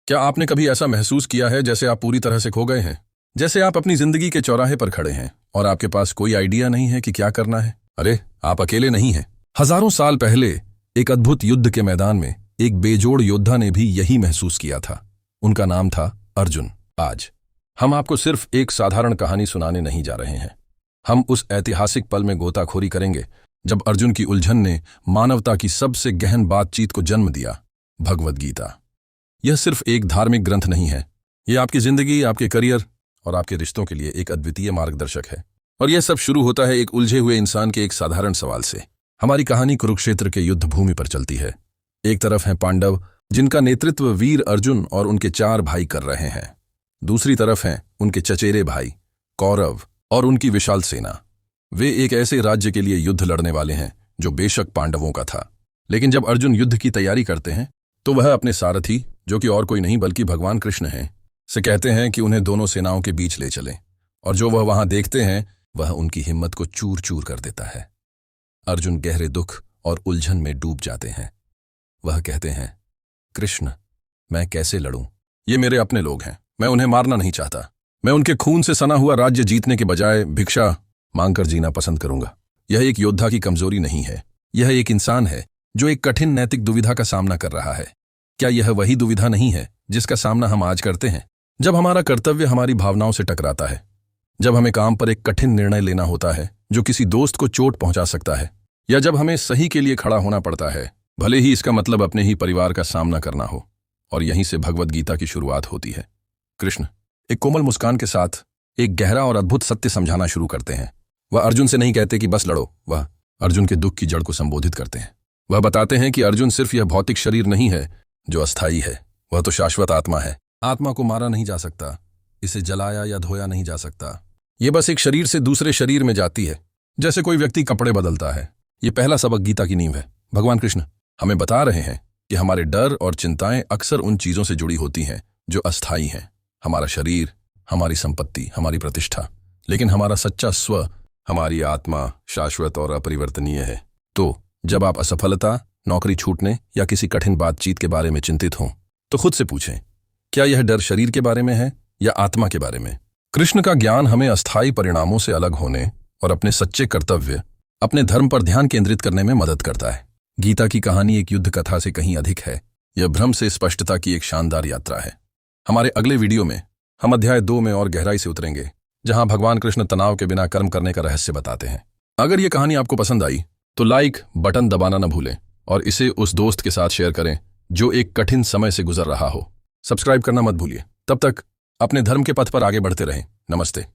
क्या आपने कभी ऐसा महसूस किया है जैसे आप पूरी तरह से खो गए हैं? जैसे आप अपनी जिंदगी के चौराहे पर खड़े हैं और आपके पास कोई आइडिया नहीं है कि क्या करना है? अरे, आप अकेले नहीं हैं। हजारों साल पहले एक अद्भुत युद्ध के मैदान में एक बेजोड़ योद्धा ने भी यही महसूस किया था। उनका नाम था अर्जुन। आज हम आपको सिर्फ एक साधारण कहानी सुनाने नहीं जा रहे हैं। हम उस ऐतिहासिक पल में गोताखोरी करेंगे जब अर्जुन की उलझन ने मानवता की सबसे गहन बातचीत को जन्म दिया, भगवद गीता। यह सिर्फ एक धार्मिक ग्रंथ नहीं है, यह आपकी जिंदगी, आपके करियर और आपके रिश्तों के लिए एक अद्वितीय मार्गदर्शक है। और यह सब शुरू होता है एक उलझे हुए इंसान के एक साधारण सवाल से। हमारी कहानी कुरुक्षेत्र के युद्ध भूमि पर चलती है। एक तरफ हैं पांडव, जिनका नेतृत्व वीर अर्जुन और उनके 4 भाई कर रहे हैं। दूसरी तरफ हैं उनके चचेरे भाई कौरव और उनकी विशाल सेना। वे एक ऐसे राज्य के लिए युद्ध लड़ने वाले हैं जो बेशक पांडवों का था। लेकिन जब अर्जुन युद्ध की तैयारी करते हैं तो वह अपने सारथी, जो कि और कोई नहीं बल्कि भगवान कृष्ण हैं, से कहते हैं कि उन्हें दोनों सेनाओं के बीच ले चलें। और जो वह वहां देखते हैं वह उनकी हिम्मत को चूर चूर कर देता है। अर्जुन गहरे दुख और उलझन में डूब जाते हैं। वह कहते हैं, कृष्ण, मैं कैसे लड़ूं? ये मेरे अपने लोग हैं, मैं उन्हें मारना नहीं चाहता। मैं उनके खून से सना हुआ राज्य जीतने के बजाय भिक्षा मांगकर जीना पसंद करूंगा। यह एक योद्धा की कमजोरी नहीं है, यह एक इंसान है जो एक कठिन नैतिक दुविधा का सामना कर रहा है। क्या यह वही दुविधा नहीं है जिसका सामना हम आज करते हैं, जब हमारा कर्तव्य हमारी भावनाओं से टकराता है, जब हमें काम पर एक कठिन निर्णय लेना होता है जो किसी दोस्त को चोट पहुंचा सकता है, या जब हमें सही के लिए खड़ा होना पड़ता है, भले ही इसका मतलब अपने ही परिवार का सामना करना हो। और यहीं से भगवद गीता की शुरुआत होती है। कृष्ण एक कोमल मुस्कान के साथ एक गहरा और अद्भुत सत्य समझाना शुरू करते हैं। वह अर्जुन से नहीं कहते कि बस लड़ो, वह अर्जुन के दुख की जड़ को संबोधित करते हैं। वह बताते हैं कि अर्जुन सिर्फ यह भौतिक शरीर नहीं है जो अस्थायी है, वह तो शाश्वत आत्मा है। आत्मा को मारा नहीं जा सकता, इसे जलाया या धोया नहीं जा सकता। यह बस एक शरीर से दूसरे शरीर में जाती है, जैसे कोई व्यक्ति कपड़े बदलता है। यह पहला सबक गीता की नींव है। भगवान कृष्ण हमें बता रहे हैं कि हमारे डर और चिंताएं अक्सर उन चीजों से जुड़ी होती हैं जो अस्थायी हैं। हमारा शरीर, हमारी संपत्ति, हमारी प्रतिष्ठा। लेकिन हमारा सच्चा स्व, हमारी आत्मा शाश्वत और अपरिवर्तनीय है। तो जब आप असफलता, नौकरी छूटने या किसी कठिन बातचीत के बारे में चिंतित हों, तो खुद से पूछें, क्या यह डर शरीर के बारे में है या आत्मा के बारे में? कृष्ण का ज्ञान हमें अस्थायी परिणामों से अलग होने और अपने सच्चे कर्तव्य, अपने धर्म पर ध्यान केंद्रित करने में मदद करता है। गीता की कहानी एक युद्ध कथा से कहीं अधिक है। यह भ्रम से स्पष्टता की एक शानदार यात्रा है। हमारे अगले वीडियो में हम अध्याय 2 में और गहराई से उतरेंगे, जहां भगवान कृष्ण तनाव के बिना कर्म करने का रहस्य बताते हैं। अगर यह कहानी आपको पसंद आई तो लाइक बटन दबाना न भूलें और इसे उस दोस्त के साथ शेयर करें जो एक कठिन समय से गुजर रहा हो। सब्सक्राइब करना मत भूलिए। तब तक अपने धर्म के पथ पर आगे बढ़ते रहें। नमस्ते।